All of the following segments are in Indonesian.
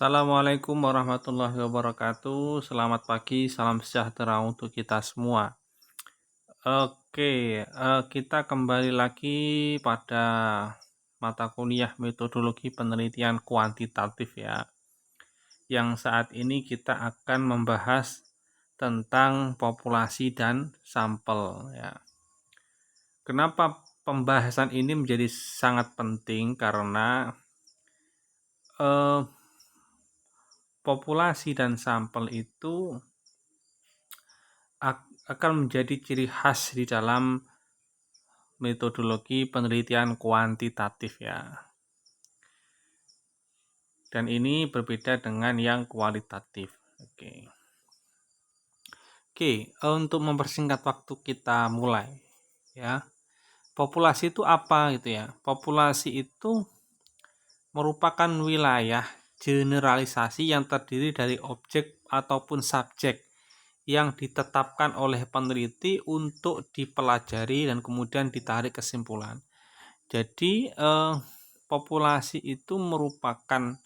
Assalamualaikum warahmatullahi wabarakatuh. Selamat pagi, salam sejahtera untuk kita semua. Oke, kita kembali lagi pada mata kuliah metodologi penelitian kuantitatif ya. Yang saat ini kita akan membahas tentang populasi dan sampel ya. Kenapa pembahasan ini menjadi sangat penting? Karena populasi dan sampel itu akan menjadi ciri khas di dalam metodologi penelitian kuantitatif ya. Dan ini berbeda dengan yang kualitatif. Oke, untuk mempersingkat waktu kita mulai ya. Populasi itu apa gitu ya? Populasi itu merupakan wilayah generalisasi yang terdiri dari objek ataupun subjek yang ditetapkan oleh peneliti untuk dipelajari dan kemudian ditarik kesimpulan. Jadi populasi itu merupakan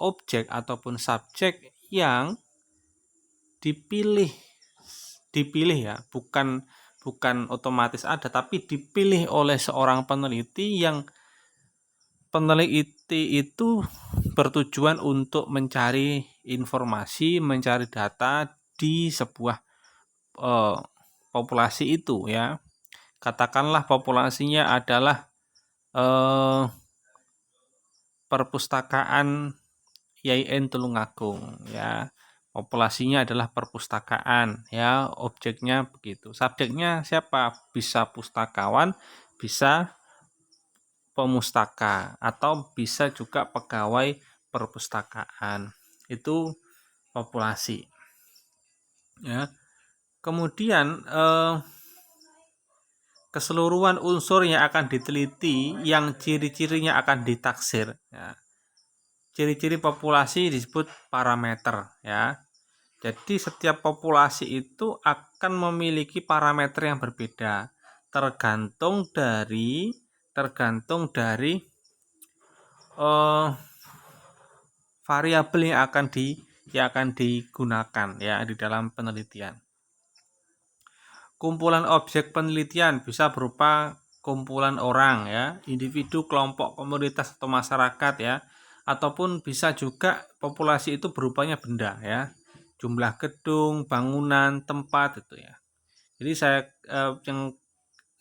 objek ataupun subjek yang dipilih ya, bukan otomatis ada, tapi dipilih oleh seorang peneliti yang peneliti itu bertujuan untuk mencari informasi, mencari data di sebuah populasi itu ya. Katakanlah populasinya adalah perpustakaan YIN Tulungagung ya. Populasinya adalah perpustakaan ya, objeknya begitu. Subjeknya siapa? Bisa pustakawan, bisa pemustaka, atau bisa juga pegawai perpustakaan. Itu populasi ya. Kemudian keseluruhan unsur yang akan diteliti yang ciri-cirinya akan ditaksir ya. Ciri-ciri populasi disebut parameter ya. Jadi setiap populasi itu akan memiliki parameter yang berbeda tergantung dari variabel yang akan digunakan ya di dalam penelitian. Kumpulan objek penelitian bisa berupa kumpulan orang ya, individu, kelompok, komunitas atau masyarakat ya, ataupun bisa juga populasi itu berupanya benda ya, jumlah gedung, bangunan, tempat itu ya. Jadi yang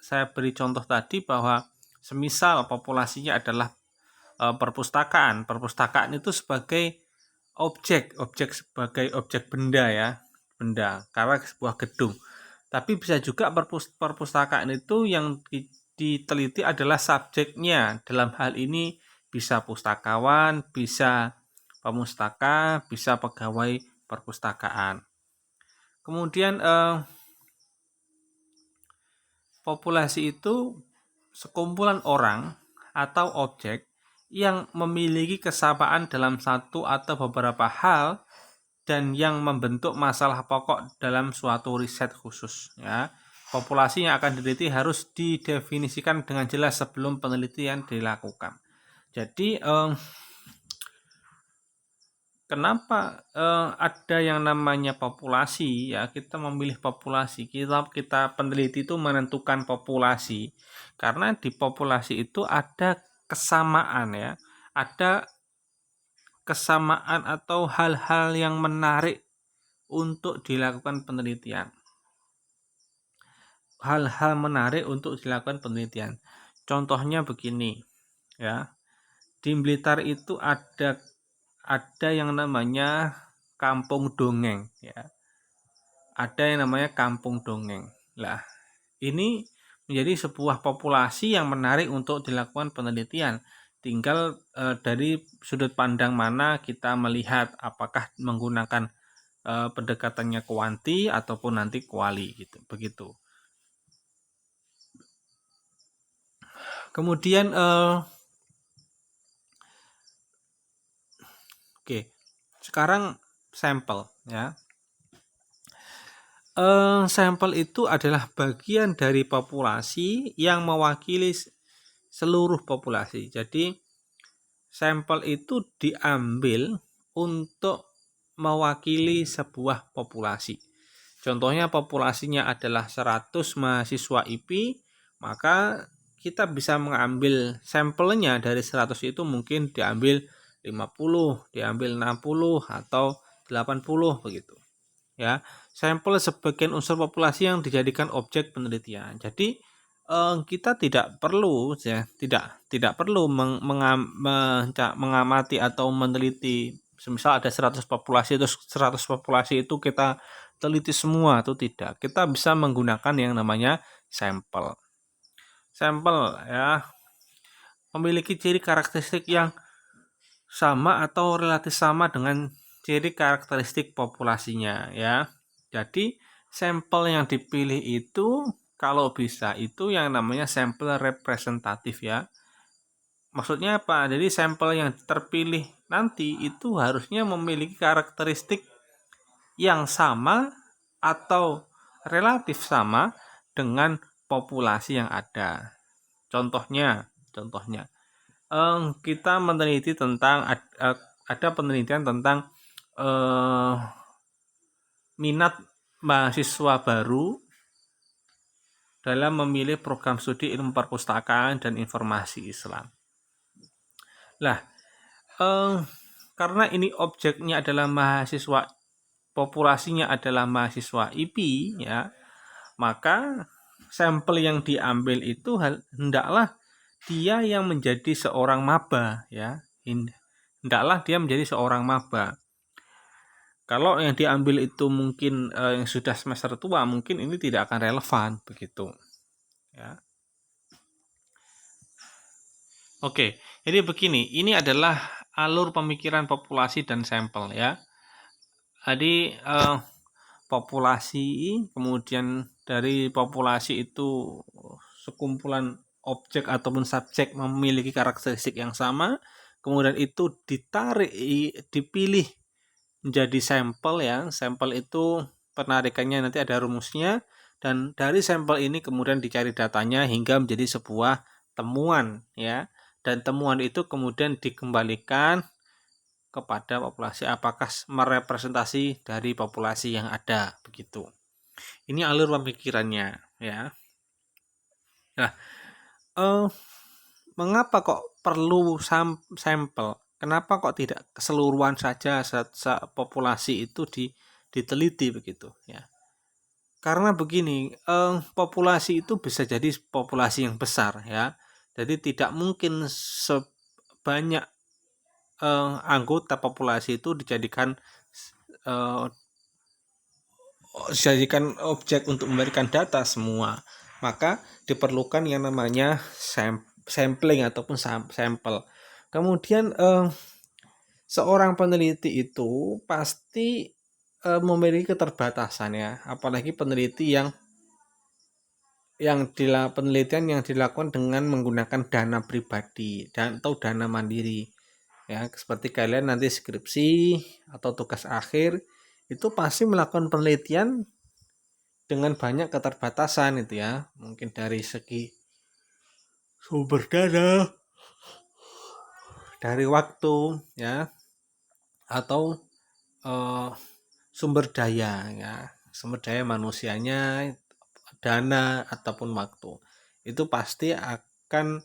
saya beri contoh tadi bahwa semisal populasinya adalah perpustakaan itu sebagai objek sebagai objek benda ya, benda karena sebuah gedung. Tapi bisa juga perpustakaan itu yang diteliti adalah subjeknya. Dalam hal ini bisa pustakawan, bisa pemustaka, bisa pegawai perpustakaan. Kemudian populasi itu sekumpulan orang atau objek yang memiliki kesamaan dalam satu atau beberapa hal dan yang membentuk masalah pokok dalam suatu riset khusus ya. Populasi yang akan diteliti harus didefinisikan dengan jelas sebelum penelitian dilakukan. Jadi kenapa ada yang namanya populasi ya, kita memilih populasi, kita peneliti itu menentukan populasi karena di populasi itu ada kesamaan ya, ada kesamaan atau hal-hal yang menarik untuk dilakukan penelitian. Hal-hal menarik untuk dilakukan penelitian. Contohnya begini ya. Di Blitar itu ada yang namanya kampung dongeng ya. Ada yang namanya kampung dongeng. Lah, ini menjadi sebuah populasi yang menarik untuk dilakukan penelitian. Tinggal dari sudut pandang mana kita melihat, apakah menggunakan pendekatannya kuanti ataupun nanti kuali gitu, begitu. Kemudian sekarang sampel ya. Sampel itu adalah bagian dari populasi yang mewakili seluruh populasi. Jadi sampel itu diambil untuk mewakili sebuah populasi. Contohnya populasinya adalah 100 mahasiswa IP, maka kita bisa mengambil sampelnya dari 100 itu mungkin diambil 50, diambil 60 atau 80 begitu. Ya, sampel sebagian unsur populasi yang dijadikan objek penelitian. Jadi kita tidak perlu ya, tidak perlu mengamati atau meneliti. Misal ada 100 populasi, terus 100 populasi itu kita teliti semua, itu tidak. Kita bisa menggunakan yang namanya sampel. Sampel ya memiliki ciri karakteristik yang sama atau relatif sama dengan ciri karakteristik populasinya ya. Jadi sampel yang dipilih itu kalau bisa itu yang namanya sampel representatif ya. Maksudnya apa? Jadi sampel yang terpilih nanti itu harusnya memiliki karakteristik yang sama atau relatif sama dengan populasi yang ada. Contohnya kita meneliti tentang ada penelitian tentang minat mahasiswa baru dalam memilih program studi ilmu perpustakaan dan informasi Islam. Lah, karena ini objeknya adalah mahasiswa, populasinya adalah mahasiswa IP ya, maka sampel yang diambil itu hendaklah dia yang menjadi seorang maba ya. Hendaklah dia menjadi seorang maba. Kalau yang diambil itu mungkin yang sudah semester tua, mungkin ini tidak akan relevan begitu. Ya. Oke, jadi begini, ini adalah alur pemikiran populasi dan sampel ya. Jadi populasi, kemudian dari populasi itu sekumpulan objek ataupun subjek memiliki karakteristik yang sama, kemudian itu dipilih menjadi sampel ya. Sampel itu penarikannya nanti ada rumusnya, dan dari sampel ini kemudian dicari datanya hingga menjadi sebuah temuan ya. Dan temuan itu kemudian dikembalikan kepada populasi apakah merepresentasi dari populasi yang ada begitu. Ini alur pemikirannya ya. Nah, mengapa kok perlu sampel? Kenapa kok tidak keseluruhan saja populasi itu diteliti begitu ya? Karena begini, populasi itu bisa jadi populasi yang besar ya. Jadi tidak mungkin sebanyak anggota populasi itu dijadikan objek untuk memberikan data semua. Maka diperlukan yang namanya sampling ataupun sampel. Kemudian seorang peneliti itu pasti memiliki keterbatasan ya, apalagi peneliti penelitian yang dilakukan dengan menggunakan dana pribadi atau dana mandiri ya, seperti kalian nanti skripsi atau tugas akhir itu pasti melakukan penelitian dengan banyak keterbatasan itu ya, mungkin dari segi sumber dana, dari waktu ya, atau sumber daya ya, sumber daya manusianya, dana ataupun waktu itu pasti akan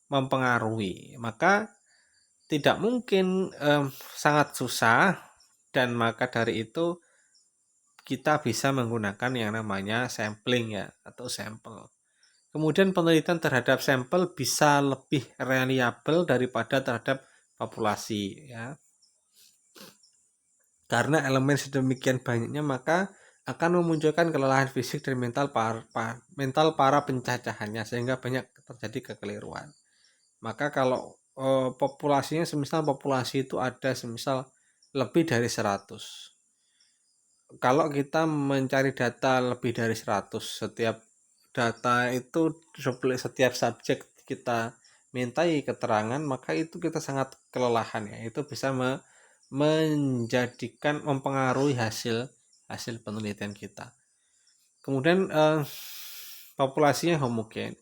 mempengaruhi. Maka tidak mungkin sangat susah, dan maka dari itu kita bisa menggunakan yang namanya sampling ya atau sampel. Kemudian penelitian terhadap sampel bisa lebih reliable daripada terhadap populasi ya. Karena elemen sedemikian banyaknya maka akan memunculkan kelelahan fisik dan mental para pencacahannya sehingga banyak terjadi kekeliruan. Maka kalau populasinya semisal populasi itu ada semisal lebih dari 100. Kalau kita mencari data lebih dari 100, setiap data itu setiap subjek kita mintai keterangan, maka itu kita sangat kelelahan ya. Itu bisa mempengaruhi hasil penelitian kita. Kemudian populasinya homogen.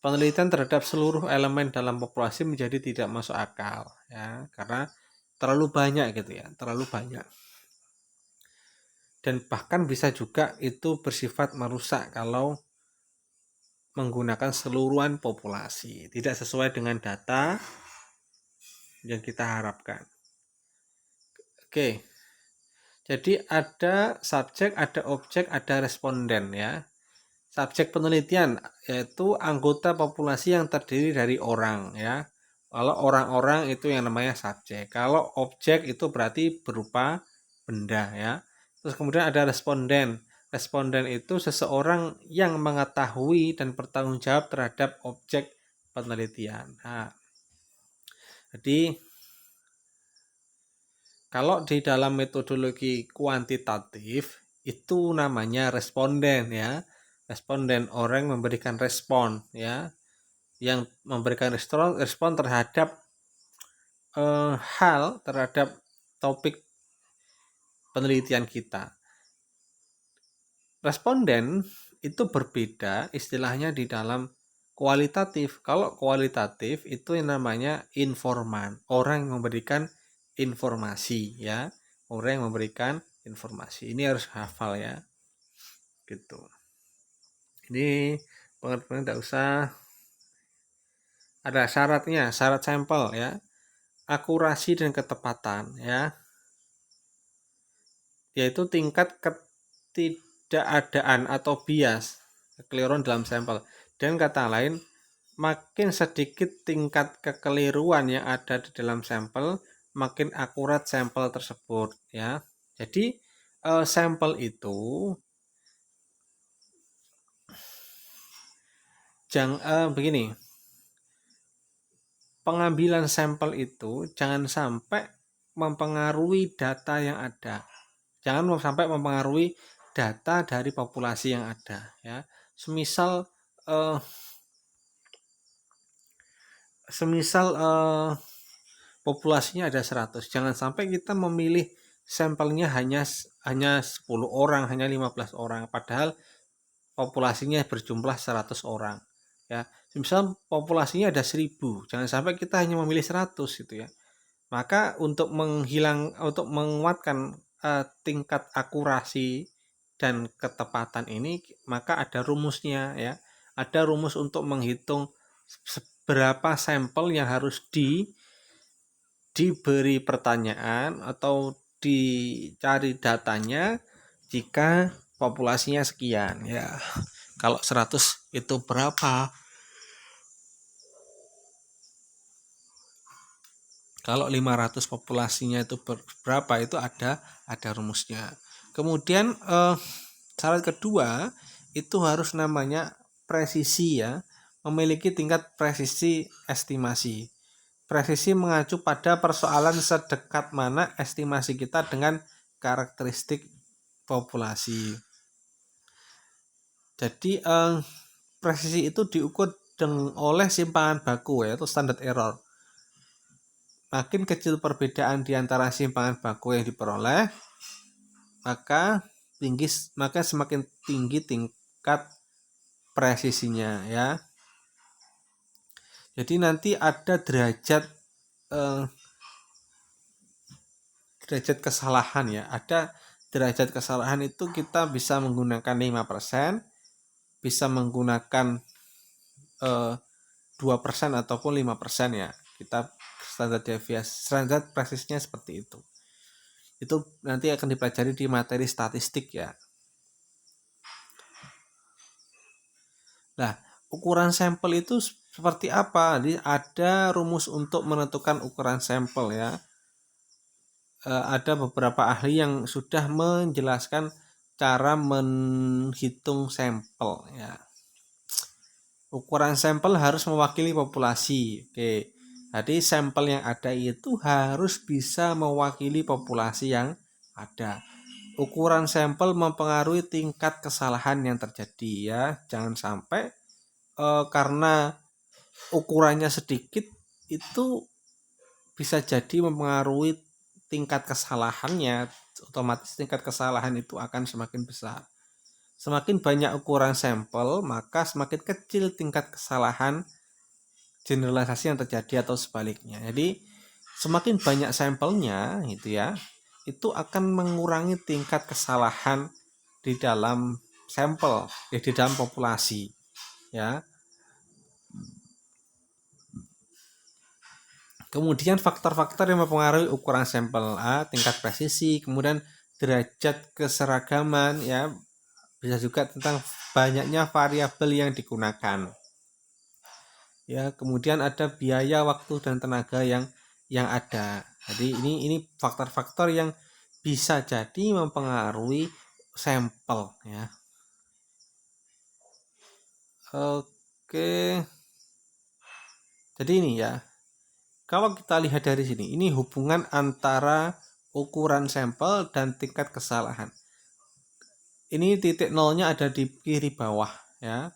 Penelitian terhadap seluruh elemen dalam populasi menjadi tidak masuk akal ya, karena terlalu banyak gitu ya, terlalu banyak. Dan bahkan bisa juga itu bersifat merusak kalau menggunakan seluruhan populasi, tidak sesuai dengan data yang kita harapkan. Oke, jadi ada subjek, ada objek, ada responden ya. Subjek penelitian yaitu anggota populasi yang terdiri dari orang ya. Kalau orang-orang itu yang namanya subjek. Kalau objek itu berarti berupa benda ya. Terus kemudian ada responden. Responden itu seseorang yang mengetahui dan bertanggung jawab terhadap objek penelitian. Nah, jadi kalau di dalam metodologi kuantitatif itu namanya responden ya. Responden orang memberikan respon ya, yang memberikan respon terhadap terhadap topik penelitian kita. Responden itu berbeda istilahnya di dalam kualitatif. Kalau kualitatif itu yang namanya informan, orang yang memberikan informasi ya, orang yang memberikan informasi. Ini harus hafal ya, gitu. Ini pengertian tidak usah. Ada syaratnya, syarat sampel ya, akurasi dan ketepatan ya, yaitu tingkat ketidakadaan atau bias, kekeliruan dalam sampel. Dan kata lain, makin sedikit tingkat kekeliruan yang ada di dalam sampel, makin akurat sampel tersebut ya. Jadi sampel itu begini, pengambilan sampel itu jangan sampai mempengaruhi data yang ada. Jangan sampai mempengaruhi data dari populasi yang ada ya. Semisal populasinya ada 100, jangan sampai kita memilih sampelnya hanya 10 orang, hanya 15 orang, padahal populasinya berjumlah 100 orang ya. Misal populasinya ada 1000, jangan sampai kita hanya memilih 100 gitu ya. Maka untuk menguatkan tingkat akurasi dan ketepatan ini, maka ada rumusnya ya. Ada rumus untuk menghitung berapa sampel yang harus diberi pertanyaan atau dicari datanya jika populasinya sekian ya. Kalau 100 itu berapa? Kalau 500 populasinya itu berapa? Itu ada rumusnya. Kemudian syarat kedua itu harus namanya presisi ya, memiliki tingkat presisi estimasi. Presisi mengacu pada persoalan sedekat mana estimasi kita dengan karakteristik populasi. Jadi presisi itu diukur oleh simpangan baku yaitu standard error. Makin kecil perbedaan di antara simpangan baku yang diperoleh, maka semakin tinggi tingkat presisinya ya. Jadi nanti ada derajat kesalahan ya. Ada derajat kesalahan itu kita bisa menggunakan 5%, bisa menggunakan 2% ataupun 5% ya. Kita standar deviasi, standar presisnya seperti itu. Itu nanti akan dipelajari di materi statistik ya. Nah, ukuran sampel itu seperti apa? Jadi ada rumus untuk menentukan ukuran sampel ya. Ada beberapa ahli yang sudah menjelaskan cara menghitung sampel ya. Ukuran sampel harus mewakili populasi. Oke. Jadi sampel yang ada itu harus bisa mewakili populasi yang ada. Ukuran sampel mempengaruhi tingkat kesalahan yang terjadi ya. Jangan sampai karena ukurannya sedikit itu bisa jadi mempengaruhi tingkat kesalahannya. Otomatis tingkat kesalahan itu akan semakin besar. Semakin banyak ukuran sampel, maka semakin kecil tingkat kesalahan generalisasi yang terjadi atau sebaliknya. Jadi semakin banyak sampelnya gitu ya, itu akan mengurangi tingkat kesalahan di dalam sampel, di dalam populasi ya. Kemudian faktor-faktor yang mempengaruhi ukuran sampel tingkat presisi, kemudian derajat keseragaman ya, bisa juga tentang banyaknya variabel yang digunakan. Ya, kemudian ada biaya, waktu dan tenaga yang ada. Jadi ini faktor-faktor yang bisa jadi mempengaruhi sampel ya. Oke. Jadi ini ya. Kalau kita lihat dari sini, ini hubungan antara ukuran sampel dan tingkat kesalahan. Ini titik nolnya ada di kiri bawah ya.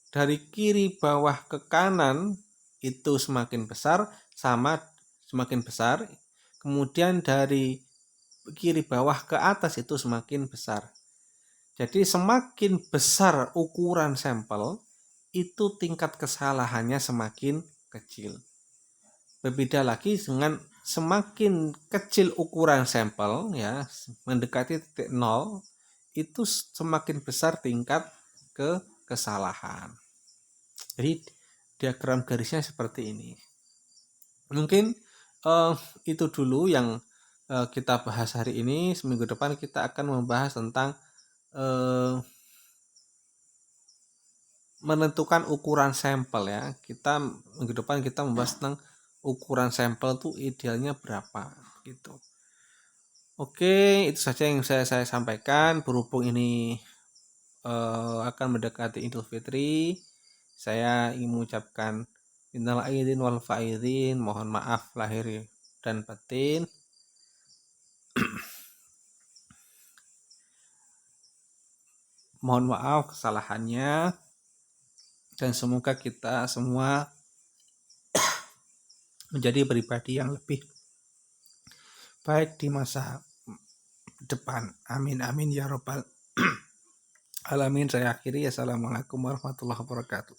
Dari kiri bawah ke kanan itu semakin besar, sama semakin besar. Kemudian dari kiri bawah ke atas itu semakin besar. Jadi semakin besar ukuran sampel, itu tingkat kesalahannya semakin kecil. Berbeda lagi dengan semakin kecil ukuran sampel ya, mendekati titik nol, itu semakin besar tingkat kesalahan. Jadi diagram garisnya seperti ini. Mungkin itu dulu yang kita bahas hari ini. Seminggu depan kita akan membahas tentang menentukan ukuran sampel ya. Minggu depan kita membahas tentang ukuran sampel tuh idealnya berapa gitu. Oke, itu saja yang saya sampaikan. Berhubung ini akan mendekati Idul Fitri, saya ingin mengucapkan innal aidin wal faizin, mohon maaf lahir dan batin. Mohon maaf kesalahannya, dan semoga kita semua menjadi pribadi yang lebih baik di masa depan. Amin amin ya robbal alamin. Saya akhiri. Assalamualaikum warahmatullahi wabarakatuh.